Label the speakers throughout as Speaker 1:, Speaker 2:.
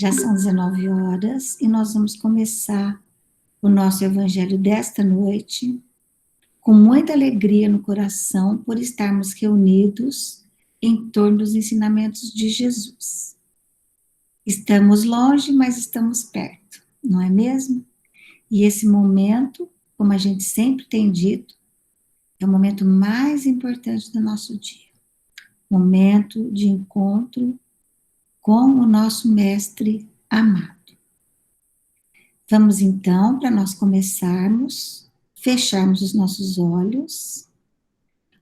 Speaker 1: Já são 19 horas e nós vamos começar o nosso evangelho desta noite com muita alegria no coração por estarmos reunidos em torno dos ensinamentos de Jesus. Estamos longe, mas estamos perto, não é mesmo? E esse momento, como a gente sempre tem dito, é o momento mais importante do nosso dia. Momento de encontro com o nosso mestre amado. Vamos então, para nós começarmos, fecharmos os nossos olhos,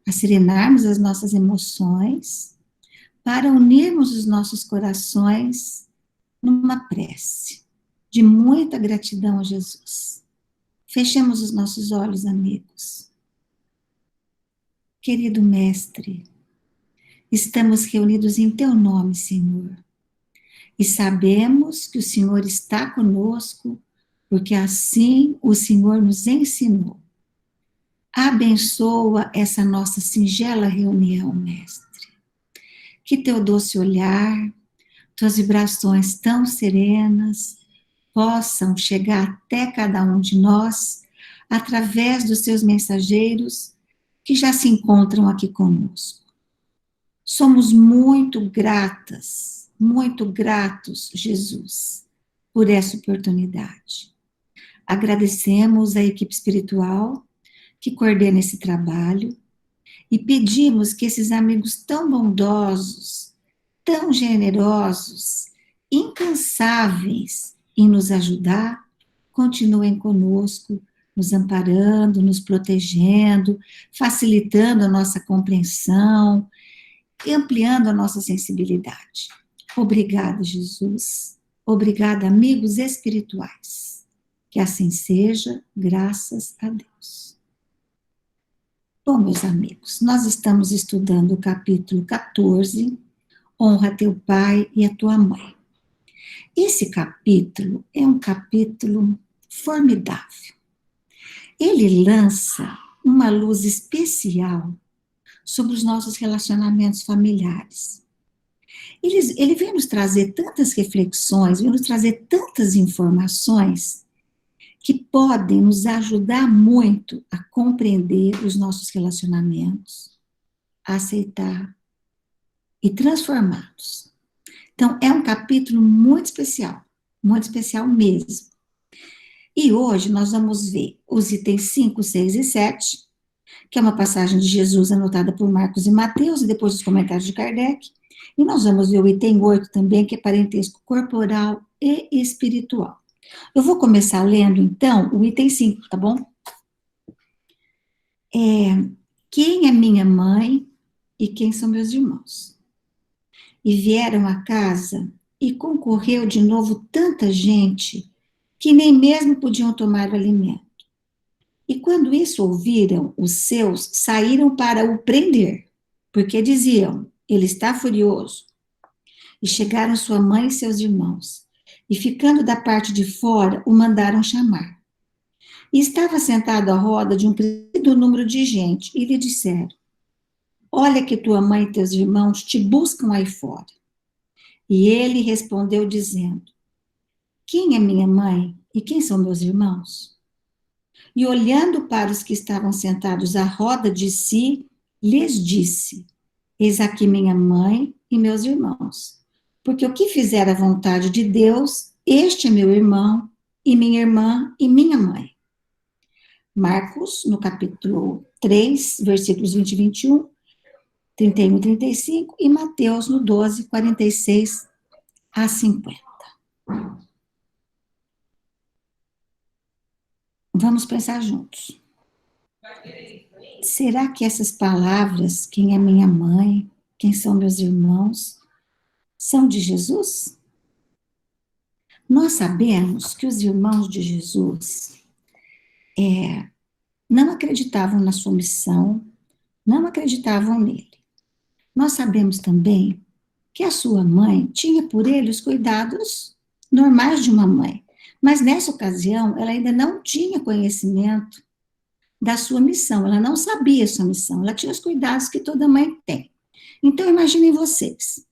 Speaker 1: serenarmos as nossas emoções, para unirmos os nossos corações numa prece de muita gratidão a Jesus. Fechemos os nossos olhos, amigos. Querido Mestre, estamos reunidos em Teu nome, Senhor, e sabemos que o Senhor está conosco, porque assim o Senhor nos ensinou. Abençoa essa nossa singela reunião, Mestre. Que Teu doce olhar, Tuas vibrações tão serenas, possam chegar até cada um de nós, através dos Seus mensageiros, que já se encontram aqui conosco. Somos muito gratos, Jesus, por essa oportunidade. Agradecemos a equipe espiritual que coordena esse trabalho e pedimos que esses amigos tão bondosos, tão generosos, incansáveis em nos ajudar, continuem conosco, nos amparando, nos protegendo, facilitando a nossa compreensão e ampliando a nossa sensibilidade. Obrigada, Jesus. Obrigada, amigos espirituais. Que assim seja, graças a Deus. Bom, meus amigos, nós estamos estudando o capítulo 14, Honra teu pai e a tua mãe. Esse capítulo é um capítulo formidável. Ele lança uma luz especial sobre os nossos relacionamentos familiares. Ele vem nos trazer tantas reflexões, vem nos trazer tantas informações que podem nos ajudar muito a compreender os nossos relacionamentos, a aceitar e transformá-los. Então, é um capítulo muito especial mesmo. E hoje nós vamos ver os itens 5, 6 e 7, que é uma passagem de Jesus anotada por Marcos e Mateus, e depois os comentários de Kardec. E nós vamos ver o item 8 também, que é parentesco corporal e espiritual. Eu vou começar lendo, então, o item 5, tá bom? Quem é minha mãe e quem são meus irmãos? E vieram à casa e concorreu de novo tanta gente que nem mesmo podiam tomar o alimento. E quando isso ouviram, os seus saíram para o prender, porque diziam, ele está furioso. E chegaram sua mãe e seus irmãos, e ficando da parte de fora, o mandaram chamar. E estava sentado à roda de um grande número de gente, e lhe disseram, olha que tua mãe e teus irmãos te buscam aí fora. E ele respondeu dizendo, quem é minha mãe e quem são meus irmãos? E olhando para os que estavam sentados à roda de si, lhes disse, eis aqui minha mãe e meus irmãos, porque o que fizer a vontade de Deus, este é meu irmão e minha irmã e minha mãe. Marcos, no capítulo 3, versículos 20 e 21, 31 e 35, e Mateus, no 12, 46 a 50. Vamos pensar juntos. Será que essas palavras, quem é minha mãe, quem são meus irmãos, são de Jesus? Nós sabemos que os irmãos de Jesus não acreditavam na sua missão, não acreditavam nele. Nós sabemos também que a sua mãe tinha por ele os cuidados normais de uma mãe, mas nessa ocasião ela ainda não tinha conhecimento da sua missão, ela não sabia a sua missão, ela tinha os cuidados que toda mãe tem. Então imaginem vocês,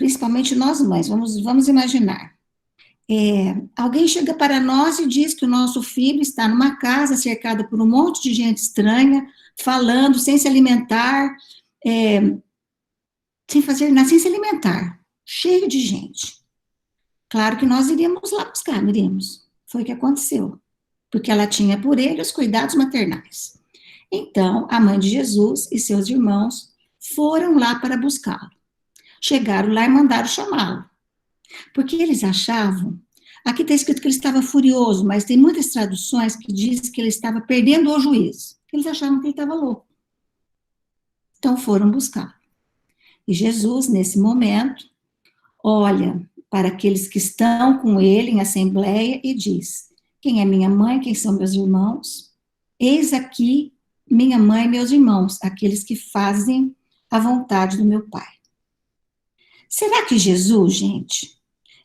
Speaker 1: principalmente nós mães, vamos imaginar. Alguém chega para nós e diz que o nosso filho está numa casa cercada por um monte de gente estranha, falando, sem se alimentar, sem fazer nada, sem se alimentar, cheio de gente. Claro que nós iríamos lá buscar, não iríamos. Foi o que aconteceu, porque ela tinha por ele os cuidados maternais. Então, a mãe de Jesus e seus irmãos foram lá para buscá-lo. Chegaram lá e mandaram chamá-lo, porque eles achavam, aqui está escrito que ele estava furioso, mas tem muitas traduções que dizem que ele estava perdendo o juízo. Eles achavam que ele estava louco. Então foram buscar. E Jesus, nesse momento, olha para aqueles que estão com ele em assembleia e diz: quem é minha mãe, quem são meus irmãos? Eis aqui minha mãe e meus irmãos, aqueles que fazem a vontade do meu Pai. Será que Jesus, gente,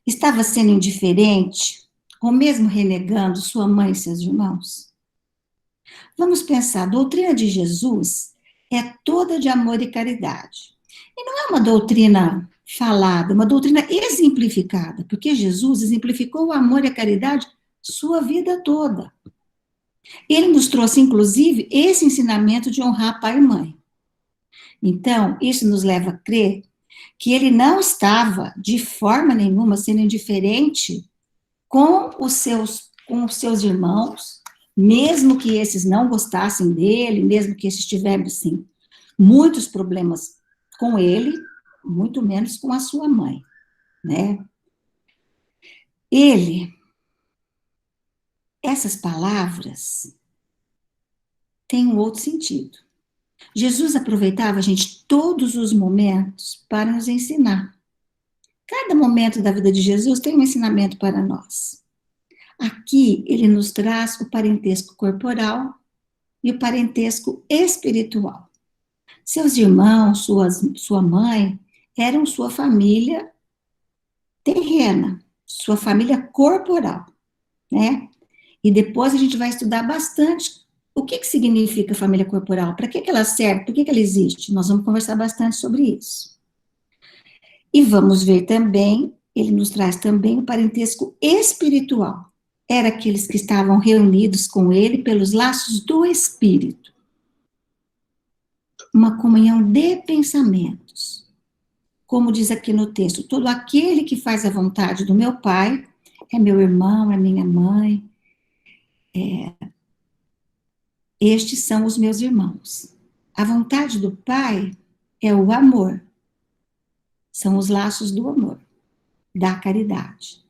Speaker 1: estava sendo indiferente ou mesmo renegando sua mãe e seus irmãos? Vamos pensar, a doutrina de Jesus é toda de amor e caridade. E não é uma doutrina falada, é uma doutrina exemplificada, porque Jesus exemplificou o amor e a caridade sua vida toda. Ele nos trouxe, inclusive, esse ensinamento de honrar pai e mãe. Então, isso nos leva a crer que ele não estava, de forma nenhuma, sendo indiferente com os seus irmãos, mesmo que esses não gostassem dele, mesmo que esses tivessem muitos problemas com ele, muito menos com a sua mãe, né? Essas palavras têm um outro sentido. Jesus aproveitava, gente, todos os momentos para nos ensinar. Cada momento da vida de Jesus tem um ensinamento para nós. Aqui, ele nos traz o parentesco corporal e o parentesco espiritual. Seus irmãos, sua mãe, eram sua família terrena, sua família corporal, né? E depois a gente vai estudar bastante o que significa família corporal, para que ela serve, por que ela existe. Nós vamos conversar bastante sobre isso. E vamos ver também, ele nos traz também o parentesco espiritual. Era aqueles que estavam reunidos com ele pelos laços do Espírito. Uma comunhão de pensamentos. Como diz aqui no texto, todo aquele que faz a vontade do meu Pai é meu irmão, é minha mãe, estes são os meus irmãos. A vontade do Pai é o amor. São os laços do amor, da caridade.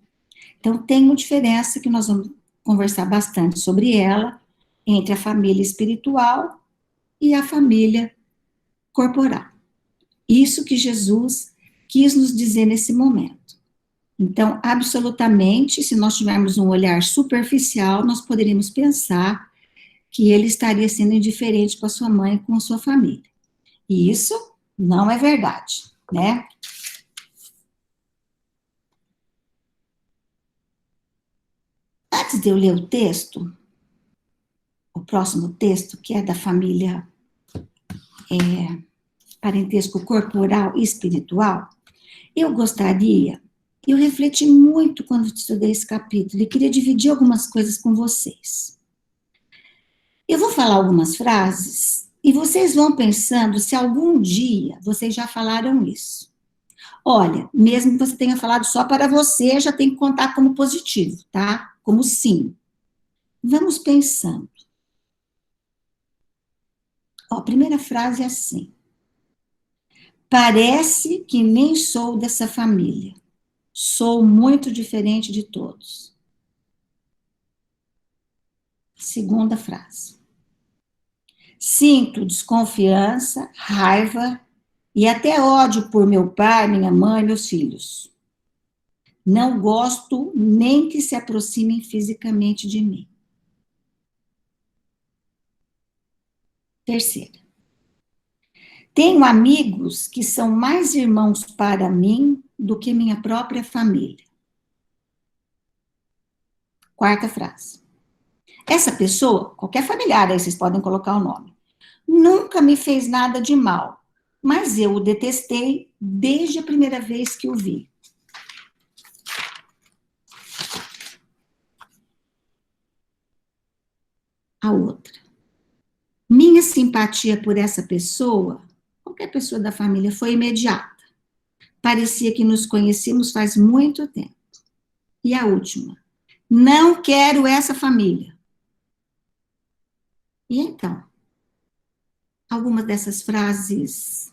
Speaker 1: Então, tem uma diferença que nós vamos conversar bastante sobre ela, entre a família espiritual e a família corporal. Isso que Jesus quis nos dizer nesse momento. Então, absolutamente, se nós tivermos um olhar superficial, nós poderíamos pensar que ele estaria sendo indiferente com a sua mãe e com a sua família. E isso não é verdade, né? Antes de eu ler o texto, o próximo texto, que é da família parentesco corporal e espiritual, eu gostaria, eu refleti muito quando estudei esse capítulo e queria dividir algumas coisas com vocês. Eu vou falar algumas frases e vocês vão pensando se algum dia vocês já falaram isso. Olha, mesmo que você tenha falado só para você, já tem que contar como positivo, tá? Como sim. Vamos pensando. Ó, a primeira frase é assim. Parece que nem sou dessa família. Sou muito diferente de todos. Segunda frase. Sinto desconfiança, raiva e até ódio por meu pai, minha mãe e meus filhos. Não gosto nem que se aproximem fisicamente de mim. Terceira. Tenho amigos que são mais irmãos para mim do que minha própria família. Quarta frase. Essa pessoa, qualquer familiar aí vocês podem colocar o nome, nunca me fez nada de mal, mas eu o detestei desde a primeira vez que o vi. A outra. Minha simpatia por essa pessoa, qualquer pessoa da família, foi imediata. Parecia que nos conhecíamos faz muito tempo. E a última. Não quero essa família. E então? Algumas dessas frases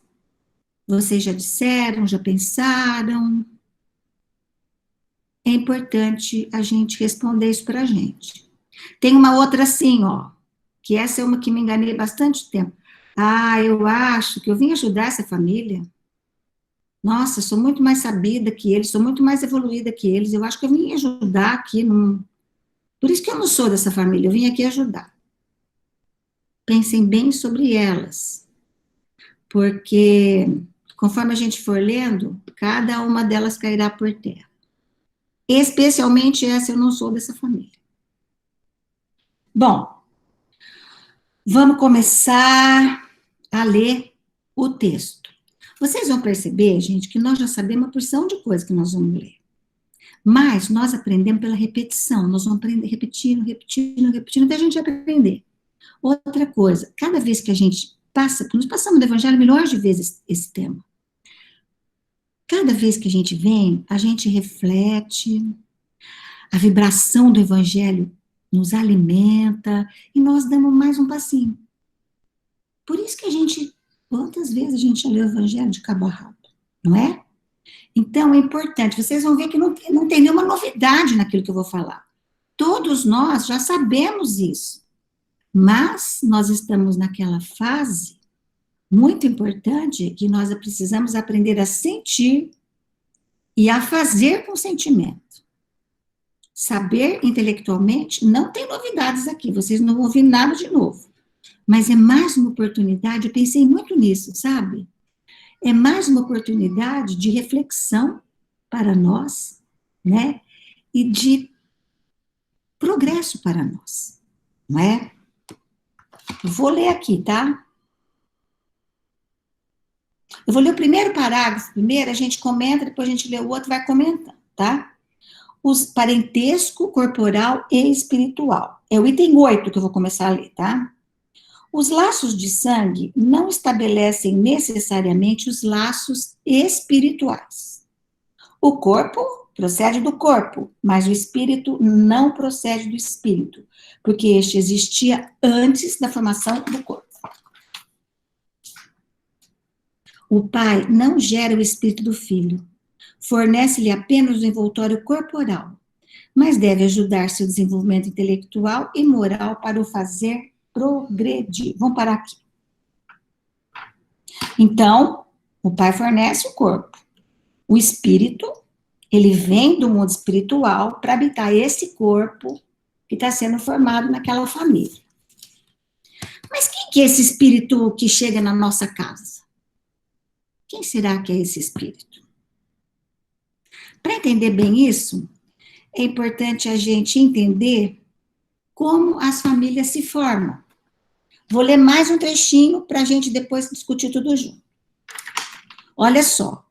Speaker 1: vocês já disseram, já pensaram? É importante a gente responder isso para a gente. Tem uma outra assim, ó, que essa é uma que me enganei bastante tempo. Ah, eu acho que eu vim ajudar essa família. Nossa, sou muito mais sabida que eles, sou muito mais evoluída que eles. Eu acho que eu vim ajudar aqui. Por isso que eu não sou dessa família, eu vim aqui ajudar. Pensem bem sobre elas, porque conforme a gente for lendo, cada uma delas cairá por terra. Especialmente essa, eu não sou dessa família. Bom, vamos começar a ler o texto. Vocês vão perceber, gente, que nós já sabemos uma porção de coisas que nós vamos ler. Mas nós aprendemos pela repetição, nós vamos aprender repetindo, repetindo, repetindo, até a gente aprender. Outra coisa, cada vez que a gente passa, nós passamos no Evangelho milhões de vezes esse tema. Cada vez que a gente vem, a gente reflete, a vibração do Evangelho nos alimenta, e nós damos mais um passinho. Por isso que a gente, quantas vezes a gente já leu o Evangelho de cabo a rabo, não é? Então, é importante, vocês vão ver que não tem nenhuma novidade naquilo que eu vou falar. Todos nós já sabemos isso, mas nós estamos naquela fase muito importante que nós precisamos aprender a sentir e a fazer com sentimento. Saber intelectualmente, não tem novidades aqui, vocês não vão ouvir nada de novo. Mas é mais uma oportunidade, eu pensei muito nisso, sabe? É mais uma oportunidade de reflexão para nós, né? E de progresso para nós, não é? Vou ler aqui, tá? Eu vou ler o primeiro parágrafo primeiro, a gente comenta, depois a gente lê o outro, vai comentando, tá? Os parentesco corporal e espiritual. É o item 8 que eu vou começar a ler, tá? Os laços de sangue não estabelecem necessariamente os laços espirituais. O corpo procede do corpo, mas o espírito não procede do espírito, porque este existia antes da formação do corpo. O pai não gera o espírito do filho, fornece-lhe apenas o envoltório corporal, mas deve ajudar seu desenvolvimento intelectual e moral para o fazer progredir. Vamos parar aqui. Então, o pai fornece o corpo. O espírito, ele vem do mundo espiritual para habitar esse corpo que está sendo formado naquela família. Mas quem que é esse espírito que chega na nossa casa? Quem será que é esse espírito? Para entender bem isso, é importante a gente entender como as famílias se formam. Vou ler mais um trechinho para a gente depois discutir tudo junto. Olha só.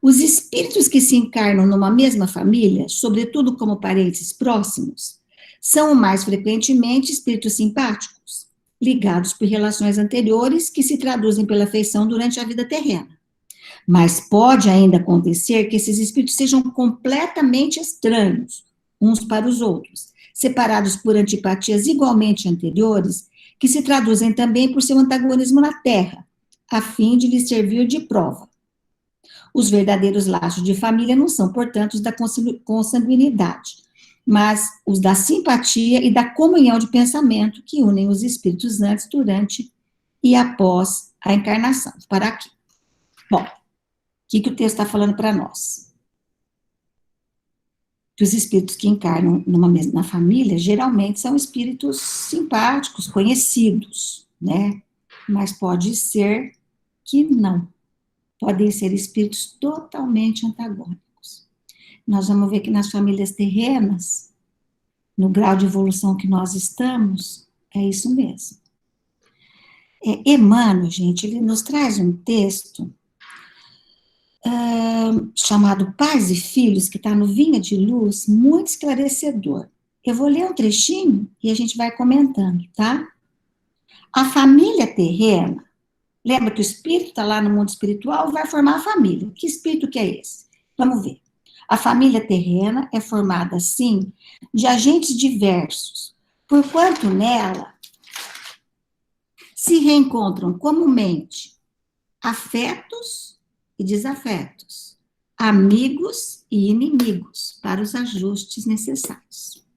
Speaker 1: Os espíritos que se encarnam numa mesma família, sobretudo como parentes próximos, são mais frequentemente espíritos simpáticos, ligados por relações anteriores que se traduzem pela afeição durante a vida terrena. Mas pode ainda acontecer que esses espíritos sejam completamente estranhos uns para os outros, separados por antipatias igualmente anteriores, que se traduzem também por seu antagonismo na Terra, a fim de lhes servir de prova. Os verdadeiros laços de família não são, portanto, os da consanguinidade, mas os da simpatia e da comunhão de pensamento que unem os espíritos antes, durante e após a encarnação. Vou parar aqui. Bom, o que o texto está falando para nós? Que os espíritos que encarnam numa mesma família, geralmente são espíritos simpáticos, conhecidos, né? Mas pode ser que não. Podem ser espíritos totalmente antagônicos. Nós vamos ver que nas famílias terrenas, no grau de evolução que nós estamos, é isso mesmo. Emmanuel, gente, ele nos traz um texto chamado Pais e Filhos, que está no Vinha de Luz, muito esclarecedor. Eu vou ler um trechinho e a gente vai comentando, tá? A família terrena, lembra que o espírito está lá no mundo espiritual, vai formar a família. Que espírito que é esse? Vamos ver. A família terrena é formada, assim, de agentes diversos, porquanto nela se reencontram comumente afetos e desafetos, amigos e inimigos, para os ajustes necessários.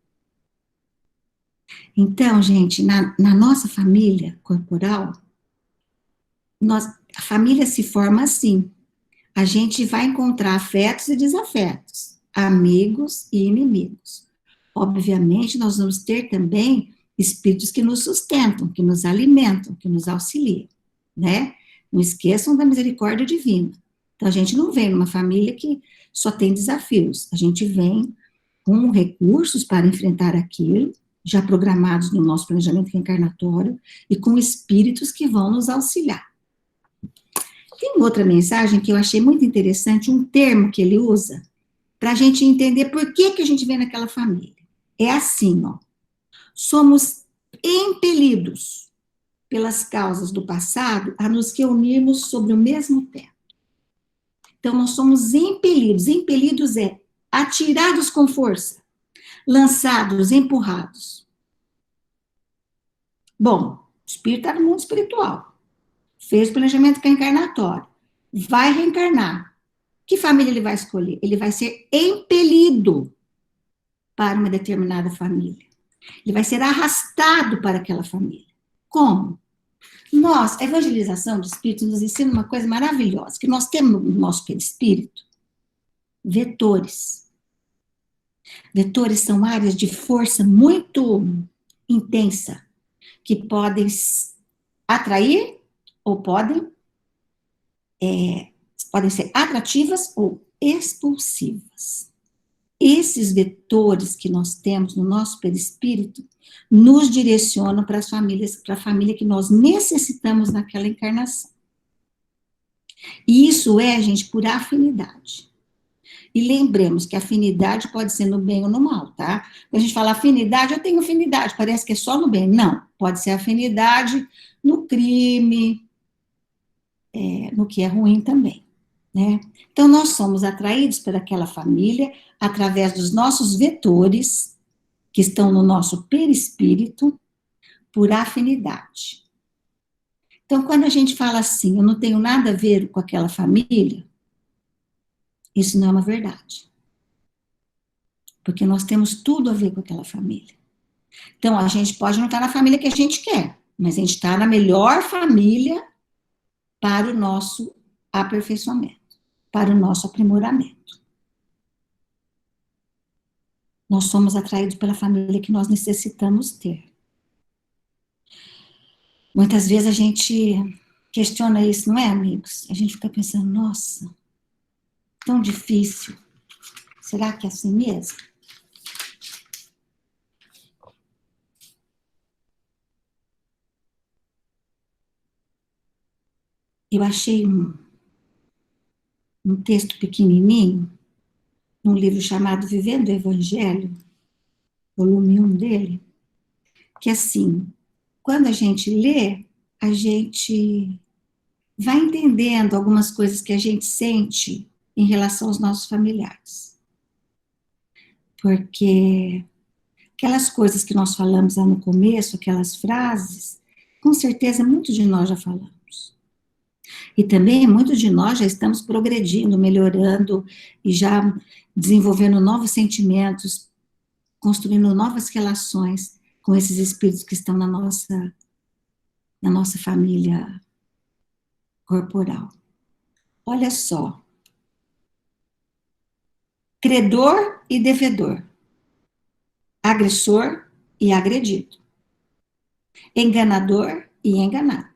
Speaker 1: Então, gente, na nossa família corporal, a família se forma assim. A gente vai encontrar afetos e desafetos, amigos e inimigos. Obviamente, nós vamos ter também espíritos que nos sustentam, que nos alimentam, que nos auxiliam, né? Não esqueçam da misericórdia divina. Então, a gente não vem numa família que só tem desafios, a gente vem com recursos para enfrentar aquilo, já programados no nosso planejamento reencarnatório, e com espíritos que vão nos auxiliar. Tem outra mensagem que eu achei muito interessante, um termo que ele usa, para a gente entender por que a gente vem naquela família. É assim, ó. Somos impelidos pelas causas do passado a nos reunirmos sobre o mesmo teto. Então, nós somos impelidos. Impelidos é atirados com força, lançados, empurrados. Bom, o espírito está no mundo espiritual. Fez planejamento reencarnatório. Vai reencarnar. Que família ele vai escolher? Ele vai ser impelido para uma determinada família. Ele vai ser arrastado para aquela família. Como? A evangelização de espíritos nos ensina uma coisa maravilhosa, que nós temos no nosso perispírito vetores. Vetores são áreas de força muito intensa, que podem atrair ou podem ser atrativas ou expulsivas. Esses vetores que nós temos no nosso perispírito nos direcionam para as famílias, para a família que nós necessitamos naquela encarnação. E isso é, gente, por afinidade. E lembremos que afinidade pode ser no bem ou no mal, tá? Quando a gente fala afinidade, eu tenho afinidade, parece que é só no bem. Não, pode ser afinidade no crime, no que é ruim também, né? Então, nós somos atraídos por aquela família através dos nossos vetores, que estão no nosso perispírito, por afinidade. Então, quando a gente fala assim, eu não tenho nada a ver com aquela família, isso não é uma verdade. Porque nós temos tudo a ver com aquela família. Então, a gente pode não estar na família que a gente quer, mas a gente está na melhor família para o nosso aperfeiçoamento, para o nosso aprimoramento. Nós somos atraídos pela família que nós necessitamos ter. Muitas vezes a gente questiona isso, não é, amigos? A gente fica pensando, nossa, tão difícil. Será que é assim mesmo? Eu achei um texto pequenininho, num livro chamado Vivendo o Evangelho, volume 1 dele, que assim, quando a gente lê, a gente vai entendendo algumas coisas que a gente sente em relação aos nossos familiares. Porque aquelas coisas que nós falamos lá no começo, aquelas frases, com certeza muitos de nós já falamos. E também muitos de nós já estamos progredindo, melhorando e já desenvolvendo novos sentimentos, construindo novas relações com esses espíritos que estão na nossa família corporal. Olha só. Credor e devedor. Agressor e agredido. Enganador e enganado.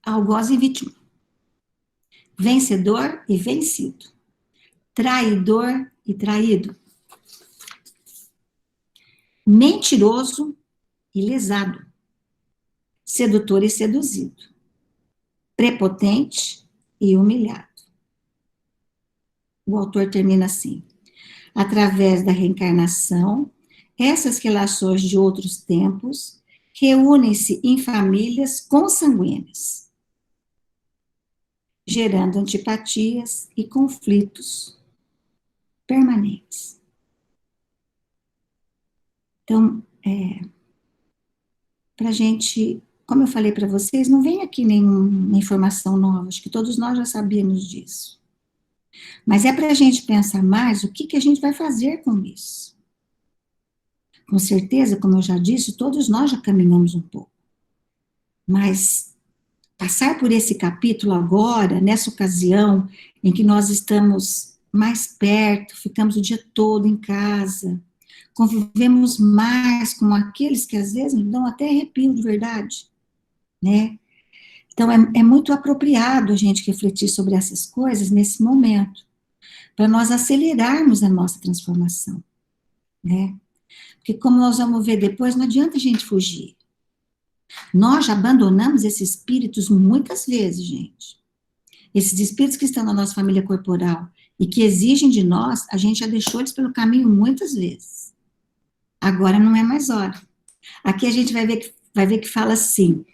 Speaker 1: Algoz e vítima. Vencedor e vencido. Traidor e traído. Mentiroso e lesado. sedutor e seduzido, prepotente e humilhado. O autor termina assim: através da reencarnação, essas relações de outros tempos reúnem-se em famílias consanguíneas, gerando antipatias e conflitos permanentes. Então, para a gente, como eu falei para vocês, não vem aqui nenhuma informação nova, acho que todos nós já sabíamos disso. Mas é para a gente pensar mais o que a gente vai fazer com isso. Com certeza, como eu já disse, todos nós já caminhamos um pouco. Mas passar por esse capítulo agora, nessa ocasião em que nós estamos mais perto, ficamos o dia todo em casa, convivemos mais com aqueles que às vezes nos dão até arrepio de verdade, né? Então é muito apropriado a gente refletir sobre essas coisas nesse momento, para nós acelerarmos a nossa transformação, né? Porque como nós vamos ver depois, não adianta a gente fugir. Nós já abandonamos esses espíritos muitas vezes, gente. Esses espíritos que estão na nossa família corporal e que exigem de nós, a gente já deixou eles pelo caminho muitas vezes. Agora não é mais hora. Aqui a gente vai ver que fala assim,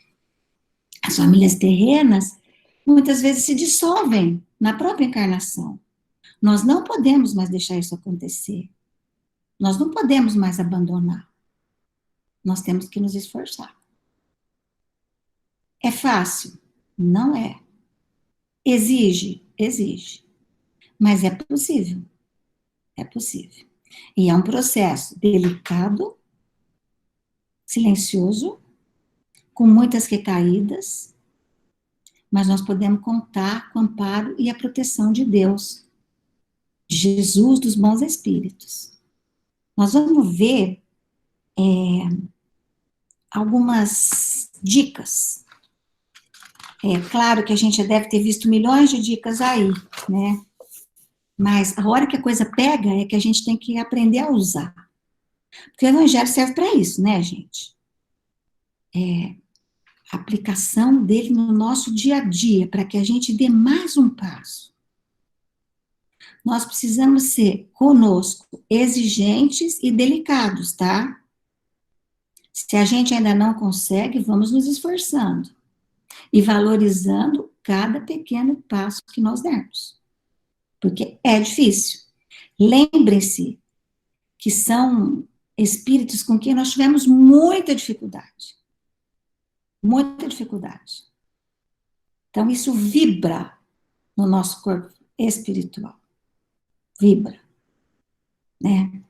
Speaker 1: as famílias terrenas muitas vezes se dissolvem na própria encarnação. Nós não podemos mais deixar isso acontecer. Nós não podemos mais abandonar. Nós temos que nos esforçar. É fácil? Não é. Exige? Exige. Mas é possível. É possível. E é um processo delicado, silencioso, com muitas recaídas, mas nós podemos contar com o amparo e a proteção de Deus, de Jesus, dos bons espíritos. Nós vamos ver algumas dicas. É claro que a gente já deve ter visto milhões de dicas aí, né? Mas a hora que a coisa pega é que a gente tem que aprender a usar. Porque o evangelho serve para isso, né, gente? A aplicação dele no nosso dia a dia, para que a gente dê mais um passo. Nós precisamos ser conosco exigentes e delicados, tá? Se a gente ainda não consegue, vamos nos esforçando e valorizando cada pequeno passo que nós dermos. Porque é difícil. Lembrem-se que são espíritos com quem nós tivemos muita dificuldade. Muita dificuldade. Então, isso vibra no nosso corpo espiritual. Vibra. Né?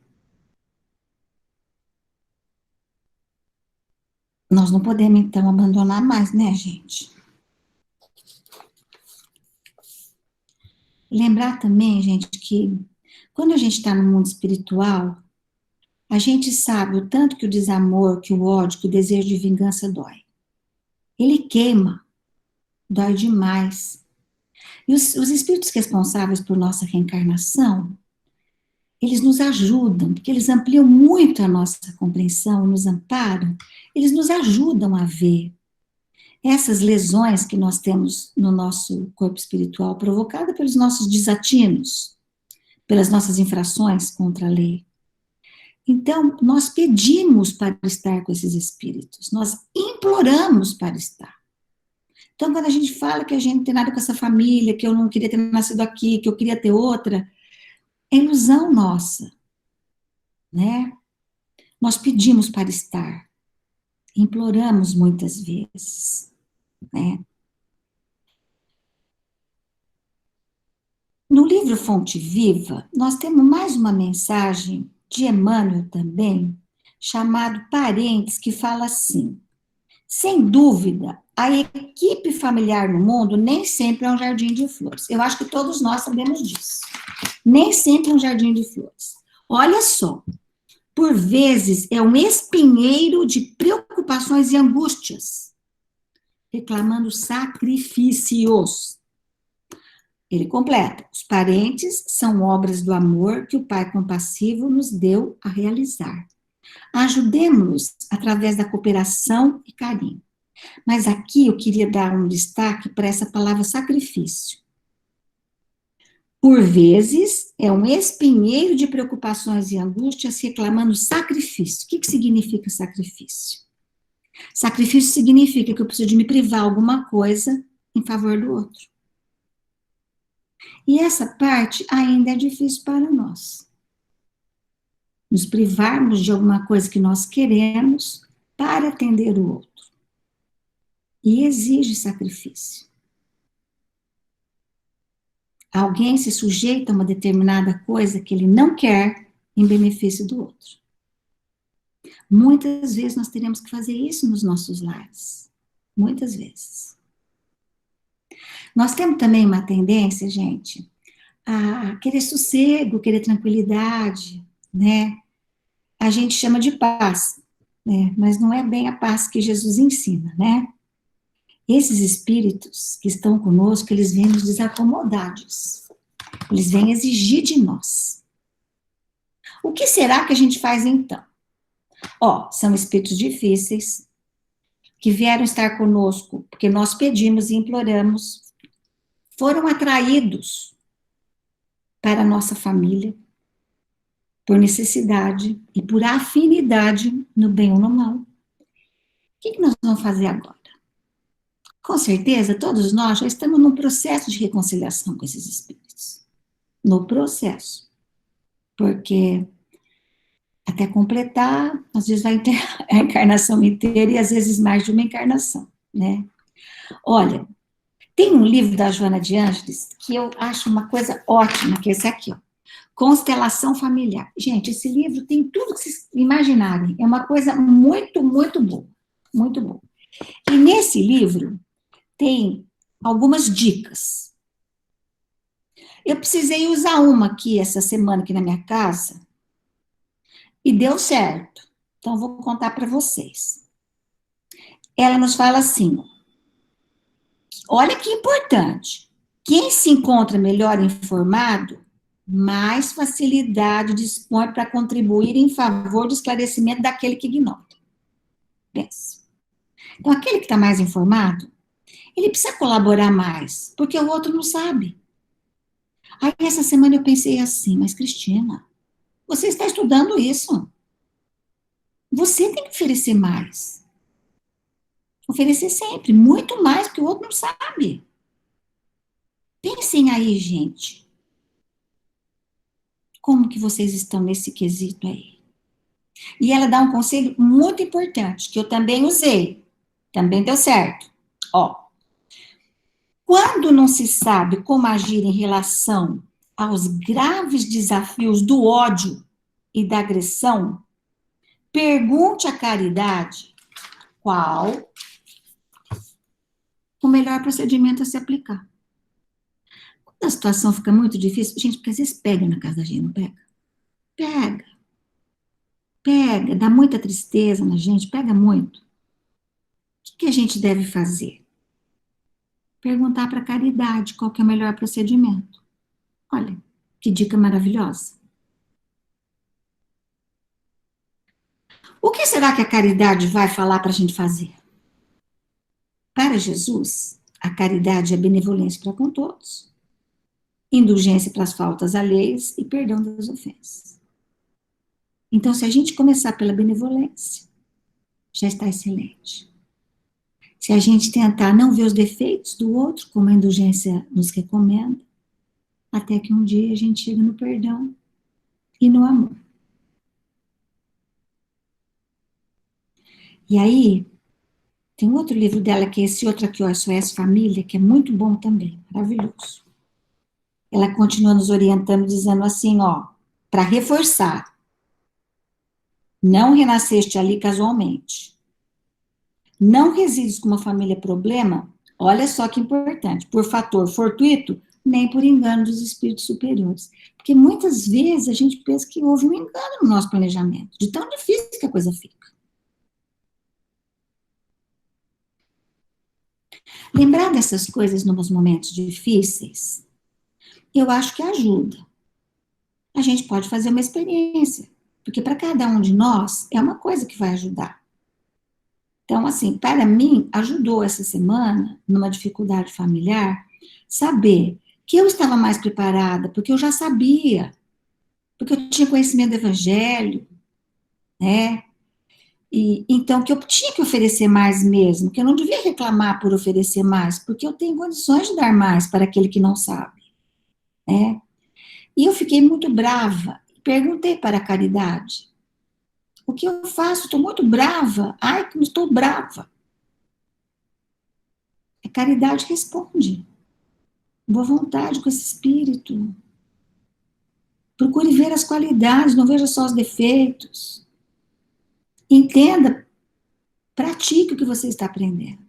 Speaker 1: Nós não podemos, então, abandonar mais, né, gente? Lembrar também, gente, que quando a gente está no mundo espiritual, a gente sabe o tanto que o desamor, que o ódio, que o desejo de vingança dói. Ele queima, dói demais. E os espíritos responsáveis por nossa reencarnação, eles nos ajudam, porque eles ampliam muito a nossa compreensão, nos amparam, eles nos ajudam a ver essas lesões que nós temos no nosso corpo espiritual, provocadas pelos nossos desatinos, pelas nossas infrações contra a lei. Então, nós pedimos para estar com esses espíritos, nós imploramos para estar. Então, quando a gente fala que a gente não tem nada com essa família, que eu não queria ter nascido aqui, que eu queria ter outra, é ilusão nossa, né? Nós pedimos para estar, imploramos muitas vezes, né? No livro Fonte Viva, nós temos mais uma mensagem de Emmanuel também, chamado Parentes, que fala assim: sem dúvida, a equipe familiar no mundo nem sempre é um jardim de flores. Eu acho que todos nós sabemos disso. Nem sempre é um jardim de flores. Olha só, por vezes é um espinheiro de preocupações e angústias, reclamando sacrifícios. Ele completa: os parentes são obras do amor que o Pai compassivo nos deu a realizar. Ajudemos-los através da cooperação e carinho. Mas aqui eu queria dar um destaque para essa palavra sacrifício. Por vezes, é um espinheiro de preocupações e angústias reclamando sacrifício. O que significa sacrifício? Sacrifício significa que eu preciso de me privar alguma coisa em favor do outro. E essa parte ainda é difícil para nós. Nos privarmos de alguma coisa que nós queremos para atender o outro. E exige sacrifício. Alguém se sujeita a uma determinada coisa que ele não quer em benefício do outro. Muitas vezes nós teremos que fazer isso nos nossos lares. Muitas vezes. Nós temos também uma tendência, gente, a querer sossego, querer tranquilidade, né? A gente chama de paz, né? Mas não é bem a paz que Jesus ensina, né? Esses espíritos que estão conosco, eles vêm nos desacomodados. Eles vêm exigir de nós. O que será que a gente faz então? São espíritos difíceis, que vieram estar conosco, porque nós pedimos e imploramos, foram atraídos para a nossa família, por necessidade e por afinidade, no bem ou no mal. O que nós vamos fazer agora? Com certeza, todos nós já estamos num processo de reconciliação com esses espíritos. No processo. Porque até completar, às vezes vai ter a encarnação inteira e às vezes mais de uma encarnação, né? Olha, tem um livro da Joana de Ângeles que eu acho uma coisa ótima, que é esse aqui, ó. Constelação Familiar. Gente, esse livro tem tudo que vocês imaginarem. É uma coisa muito, muito boa. Muito boa. E nesse livro tem algumas dicas. Eu precisei usar uma aqui essa semana aqui na minha casa e deu certo. Então, vou contar para vocês. Ela nos fala assim, olha que importante. Quem se encontra melhor informado, mais facilidade dispõe para contribuir em favor do esclarecimento daquele que ignora. Pensa. Então, aquele que está mais informado, ele precisa colaborar mais, porque o outro não sabe. Aí, essa semana eu pensei assim, mas Cristina, você está estudando isso. Você tem que oferecer mais. Oferecer sempre, muito mais, porque o outro não sabe. Pensem aí, gente. Como que vocês estão nesse quesito aí? E ela dá um conselho muito importante, que eu também usei. Também deu certo. Quando não se sabe como agir em relação aos graves desafios do ódio e da agressão, pergunte à caridade qual o melhor procedimento a se aplicar. Quando a situação fica muito difícil, gente, porque às vezes pega na casa da gente, não pega? Pega, dá muita tristeza na gente, pega muito. O que a gente deve fazer? Perguntar para a caridade qual que é o melhor procedimento. Olha, que dica maravilhosa. O que será que a caridade vai falar para a gente fazer? Para Jesus, a caridade é benevolência para com todos, indulgência para as faltas alheias e perdão das ofensas. Então, se a gente começar pela benevolência, já está excelente. Se a gente tentar não ver os defeitos do outro, como a indulgência nos recomenda, até que um dia a gente chega no perdão e no amor. E aí, tem outro livro dela, que é esse outro aqui, ó, SOS Família, que é muito bom também, maravilhoso. Ela continua nos orientando, dizendo assim, para reforçar, não renasceste ali casualmente. Não resides com uma família problema, olha só que importante, por fator fortuito, nem por engano dos espíritos superiores. Porque muitas vezes a gente pensa que houve um engano no nosso planejamento, de tão difícil que a coisa fica. Lembrar dessas coisas nos momentos difíceis, eu acho que ajuda. A gente pode fazer uma experiência, porque para cada um de nós é uma coisa que vai ajudar. Então, assim, para mim, ajudou essa semana, numa dificuldade familiar, saber que eu estava mais preparada, porque eu já sabia, porque eu tinha conhecimento do evangelho, né? E então que eu tinha que oferecer mais mesmo, que eu não devia reclamar por oferecer mais, porque eu tenho condições de dar mais para aquele que não sabe, né? E eu fiquei muito brava. Perguntei para a caridade: o que eu faço? Estou muito brava. Ai, como estou brava. A caridade responde: boa vontade com esse espírito. Procure ver as qualidades, não veja só os defeitos. Entenda, pratique o que você está aprendendo.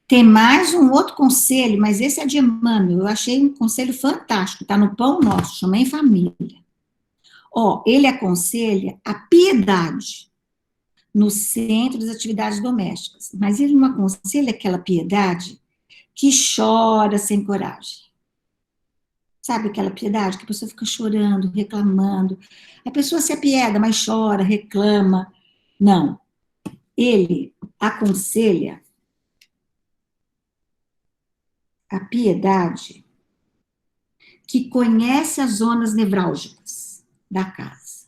Speaker 1: Tem mais um outro conselho, mas esse é de Emmanuel. Eu achei um conselho fantástico. Está no Pão Nosso, chama Em Família. Ó, ele aconselha a piedade no centro das atividades domésticas. Mas ele não aconselha aquela piedade que chora sem coragem. Sabe aquela piedade que a pessoa fica chorando, reclamando. A pessoa se apieda, mas chora, reclama. Não. Ele aconselha a piedade que conhece as zonas nevrálgicas da casa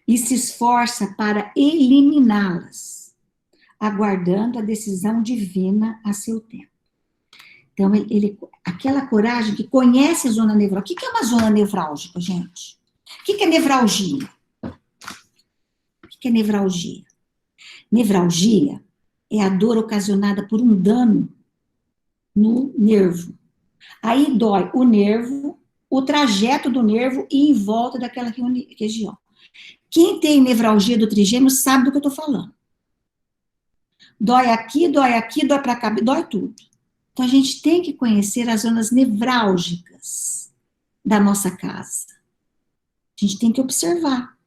Speaker 1: e se esforça para eliminá-las, aguardando a decisão divina a seu tempo. Então, aquela coragem que conhece a zona nevrálgica. O que é uma zona nevrálgica, gente? O que é nevralgia? O que é nevralgia? Nevralgia é a dor ocasionada por um dano no nervo. Aí dói o nervo, o trajeto do nervo e em volta daquela região. Quem tem nevralgia do trigêmeo sabe do que eu estou falando. Dói aqui, dói para cá, dói tudo. Então, a gente tem que conhecer as zonas nevrálgicas da nossa casa. A gente tem que observar,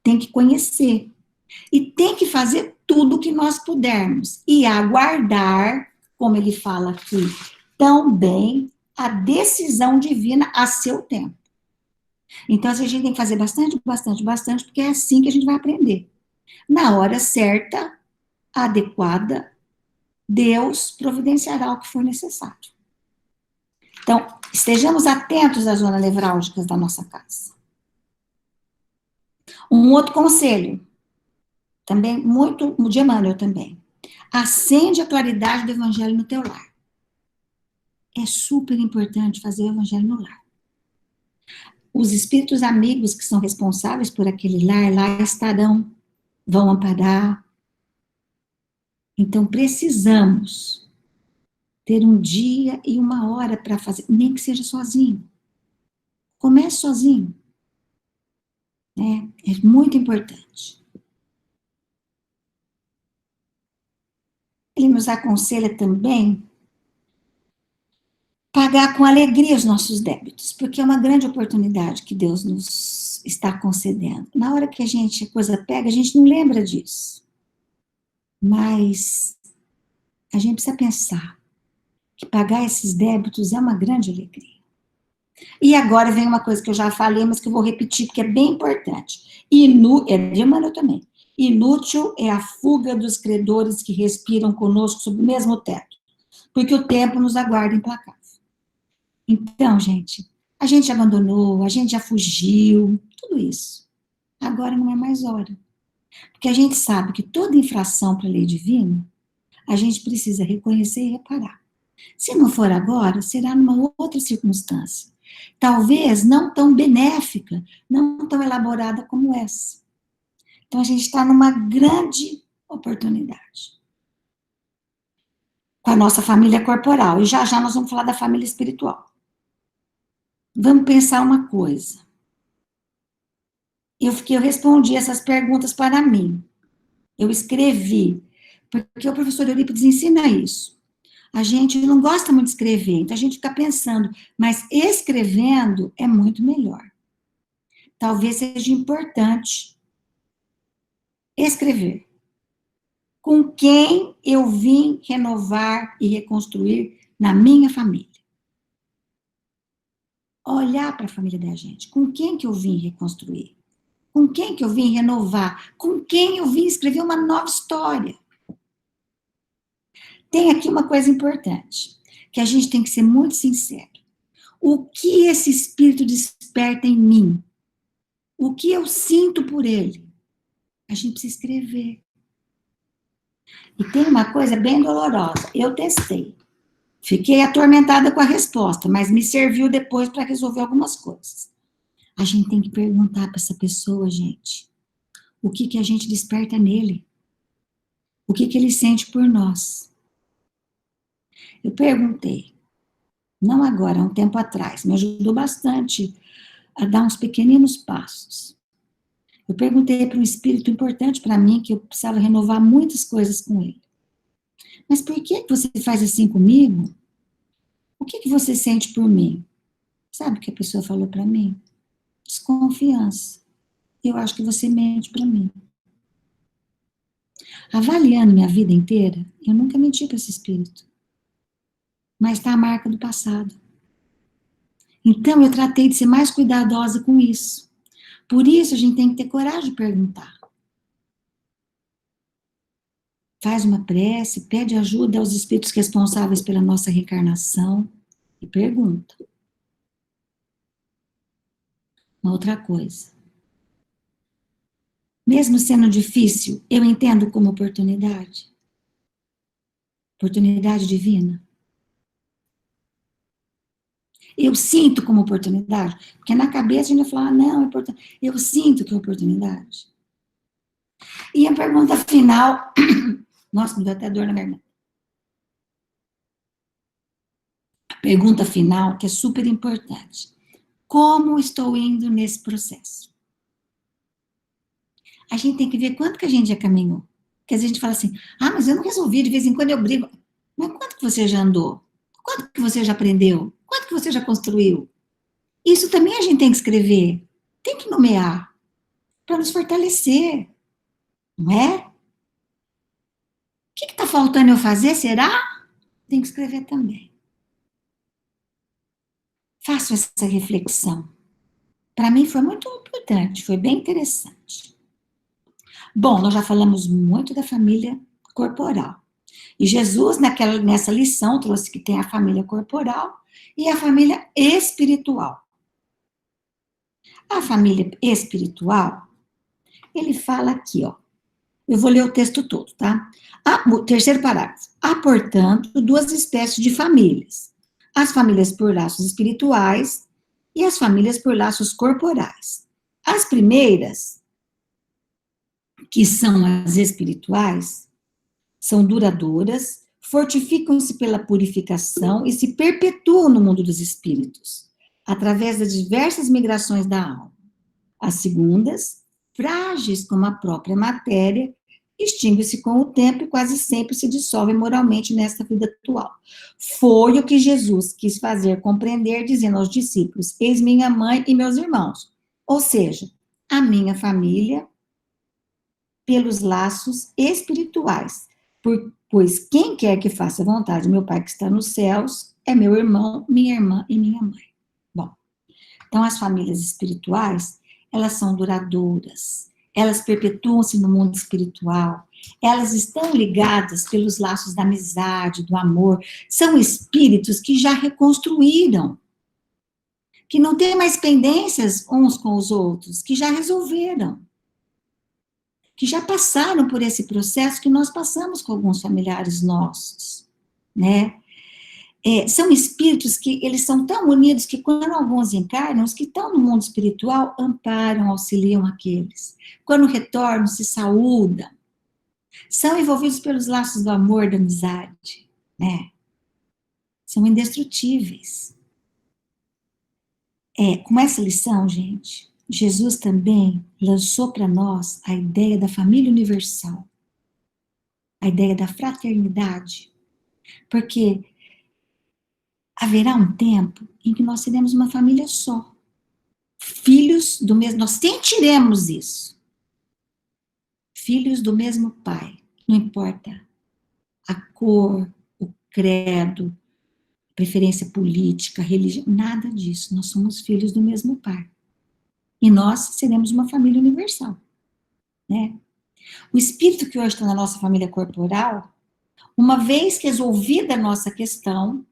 Speaker 1: tem que conhecer. E tem que fazer tudo o que nós pudermos. E aguardar, como ele fala aqui, também a decisão divina a seu tempo. Então, a gente tem que fazer bastante, bastante, bastante, porque é assim que a gente vai aprender. Na hora certa, adequada, Deus providenciará o que for necessário. Então, estejamos atentos às zonas nevrálgicas da nossa casa. Um outro conselho, também muito, de Emmanuel também. Acende a claridade do evangelho no teu lar. É super importante fazer o evangelho no lar. Os espíritos amigos que são responsáveis por aquele lar, lá estarão, vão amparar. Então, precisamos ter um dia e uma hora para fazer, nem que seja sozinho. Comece sozinho. Né? É muito importante. Ele nos aconselha também pagar com alegria os nossos débitos, porque é uma grande oportunidade que Deus nos está concedendo. Na hora que a coisa pega, a gente não lembra disso. Mas a gente precisa pensar que pagar esses débitos é uma grande alegria. E agora vem uma coisa que eu já falei, mas que eu vou repetir, porque é bem importante. É de Emmanuel também. Inútil é a fuga dos credores que respiram conosco sob o mesmo teto, porque o tempo nos aguarda implacável. Então, gente, a gente abandonou, a gente já fugiu, tudo isso. Agora não é mais hora. Porque a gente sabe que toda infração para a lei divina, a gente precisa reconhecer e reparar. Se não for agora, será numa outra circunstância. Talvez não tão benéfica, não tão elaborada como essa. Então, a gente está numa grande oportunidade. Com a nossa família corporal. E já já nós vamos falar da família espiritual. Vamos pensar uma coisa. Eu respondi essas perguntas para mim. Eu escrevi, porque o professor Eurípides ensina isso. A gente não gosta muito de escrever, então a gente fica pensando, mas escrevendo é muito melhor. Talvez seja importante escrever. Com quem eu vim renovar e reconstruir na minha família? Olhar para a família da gente. Com quem que eu vim reconstruir? Com quem que eu vim renovar? Com quem eu vim escrever uma nova história? Tem aqui uma coisa importante, que a gente tem que ser muito sincero. O que esse espírito desperta em mim? O que eu sinto por ele? A gente precisa escrever. E tem uma coisa bem dolorosa. Eu testei. Fiquei atormentada com a resposta, mas me serviu depois para resolver algumas coisas. A gente tem que perguntar para essa pessoa, gente, o que a gente desperta nele? O que ele sente por nós? Eu perguntei, não agora, há um tempo atrás, me ajudou bastante a dar uns pequeninos passos. Eu perguntei para um espírito importante para mim, que eu precisava renovar muitas coisas com ele. Mas por que você faz assim comigo? O que você sente por mim? Sabe o que a pessoa falou para mim? Desconfiança. Eu acho que você mente para mim. Avaliando minha vida inteira, eu nunca menti para esse espírito. Mas está a marca do passado. Então, eu tratei de ser mais cuidadosa com isso. Por isso, a gente tem que ter coragem de perguntar. Faz uma prece, pede ajuda aos espíritos responsáveis pela nossa reencarnação e pergunta. Uma outra coisa. Mesmo sendo difícil, eu entendo como oportunidade. Oportunidade divina. Eu sinto como oportunidade. Porque na cabeça a gente vai falar, não, é oportunidade. Eu sinto que é oportunidade. E a pergunta final, nossa, me deu até dor na garganta. A pergunta final, que é super importante. Como estou indo nesse processo? A gente tem que ver quanto que a gente já caminhou. Porque às vezes a gente fala assim, mas eu não resolvi, de vez em quando eu brigo. Mas quanto que você já andou? Quanto que você já aprendeu? Quanto que você já construiu? Isso também a gente tem que escrever. Tem que nomear. Para nos fortalecer. Não é? O que está faltando eu fazer, será? Tem que escrever também. Faço essa reflexão. Para mim foi muito importante, foi bem interessante. Bom, nós já falamos muito da família corporal. E Jesus, nessa lição, trouxe que tem a família corporal e a família espiritual. A família espiritual, ele fala aqui, ó. Eu vou ler o texto todo, tá? O terceiro parágrafo. Há, portanto, duas espécies de famílias. As famílias por laços espirituais e as famílias por laços corporais. As primeiras, que são as espirituais, são duradouras, fortificam-se pela purificação e se perpetuam no mundo dos espíritos, através das diversas migrações da alma. As segundas, frágeis como a própria matéria, extinguem-se com o tempo e quase sempre se dissolvem moralmente nesta vida atual. Foi o que Jesus quis fazer compreender, dizendo aos discípulos, eis minha mãe e meus irmãos. Ou seja, a minha família pelos laços espirituais, pois quem quer que faça a vontade do meu Pai que está nos céus é meu irmão, minha irmã e minha mãe. Bom, então as famílias espirituais, elas são duradouras, elas perpetuam-se no mundo espiritual, elas estão ligadas pelos laços da amizade, do amor, são espíritos que já reconstruíram, que não têm mais pendências uns com os outros, que já resolveram, que já passaram por esse processo que nós passamos com alguns familiares nossos, né? São espíritos que eles são tão unidos que quando alguns encarnam, os que estão no mundo espiritual amparam, auxiliam aqueles. Quando retornam, se saúdam. São envolvidos pelos laços do amor, da amizade, né? São indestrutíveis. Com essa lição, gente, Jesus também lançou para nós a ideia da família universal, a ideia da fraternidade, porque haverá um tempo em que nós seremos uma família só, filhos do mesmo, nós sentiremos isso, filhos do mesmo Pai, não importa a cor, o credo, preferência política, religião, nada disso, nós somos filhos do mesmo Pai. E nós seremos uma família universal, né? O espírito que hoje está na nossa família corporal, uma vez resolvida a nossa questão,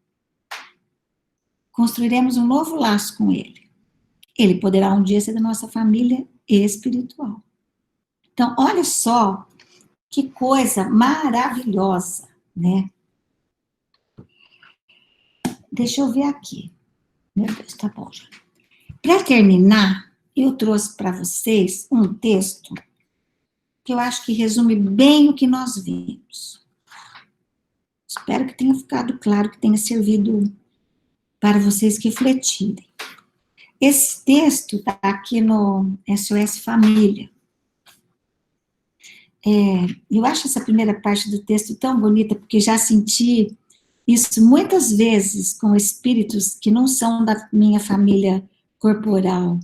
Speaker 1: construiremos um novo laço com ele. Ele poderá um dia ser da nossa família espiritual. Então, olha só que coisa maravilhosa, né? Deixa eu ver aqui. Meu Deus, tá bom já. Para terminar, eu trouxe para vocês um texto que eu acho que resume bem o que nós vimos. Espero que tenha ficado claro, que tenha servido para vocês refletirem. Esse texto está aqui no SOS Família. Eu acho essa primeira parte do texto tão bonita, porque já senti isso muitas vezes com espíritos que não são da minha família corporal,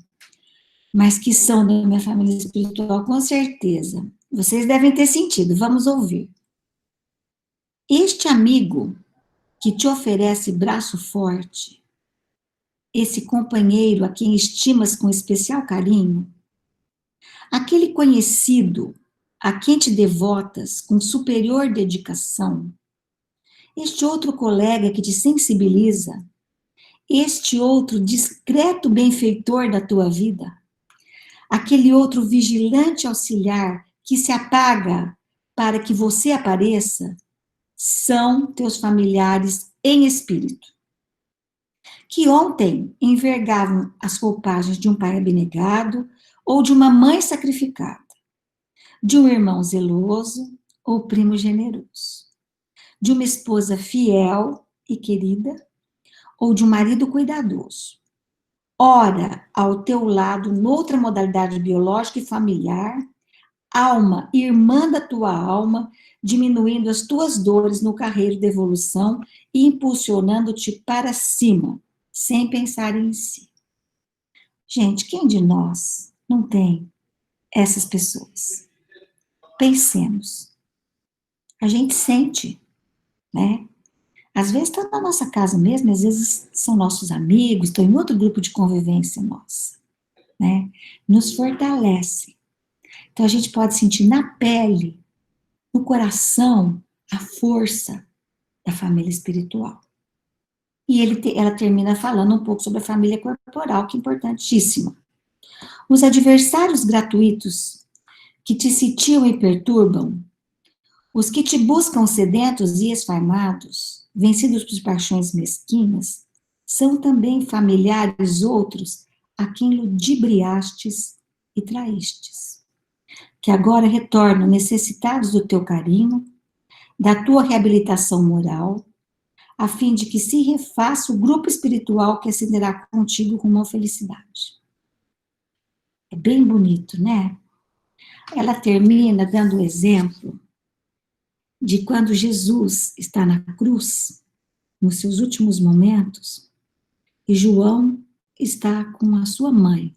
Speaker 1: mas que são da minha família espiritual, com certeza. Vocês devem ter sentido, vamos ouvir. Este amigo que te oferece braço forte, esse companheiro a quem estimas com especial carinho, aquele conhecido a quem te devotas com superior dedicação, este outro colega que te sensibiliza, este outro discreto benfeitor da tua vida, aquele outro vigilante auxiliar que se apaga para que você apareça, são teus familiares em espírito, que ontem envergavam as roupagens de um pai abnegado ou de uma mãe sacrificada, de um irmão zeloso ou primo generoso, de uma esposa fiel e querida ou de um marido cuidadoso. Ora, ao teu lado, noutra modalidade biológica e familiar, alma, irmã da tua alma, diminuindo as tuas dores no carreiro de evolução e impulsionando-te para cima, sem pensar em si. Gente, quem de nós não tem essas pessoas? Pensemos. A gente sente, né? Às vezes está na nossa casa mesmo, às vezes são nossos amigos, estão em outro grupo de convivência nossa, né? Nos fortalece. Então a gente pode sentir na pele, no coração, a força da família espiritual. E ela termina falando um pouco sobre a família corporal, que é importantíssima. Os adversários gratuitos que te sitiam e perturbam, os que te buscam sedentos e esfarmados, vencidos por paixões mesquinhas, são também familiares outros a quem ludibriastes e traístes, que agora retornam necessitados do teu carinho, da tua reabilitação moral, a fim de que se refaça o grupo espiritual que ascenderá contigo com uma felicidade. É bem bonito, né? Ela termina dando o exemplo de quando Jesus está na cruz, nos seus últimos momentos, e João está com a sua mãe.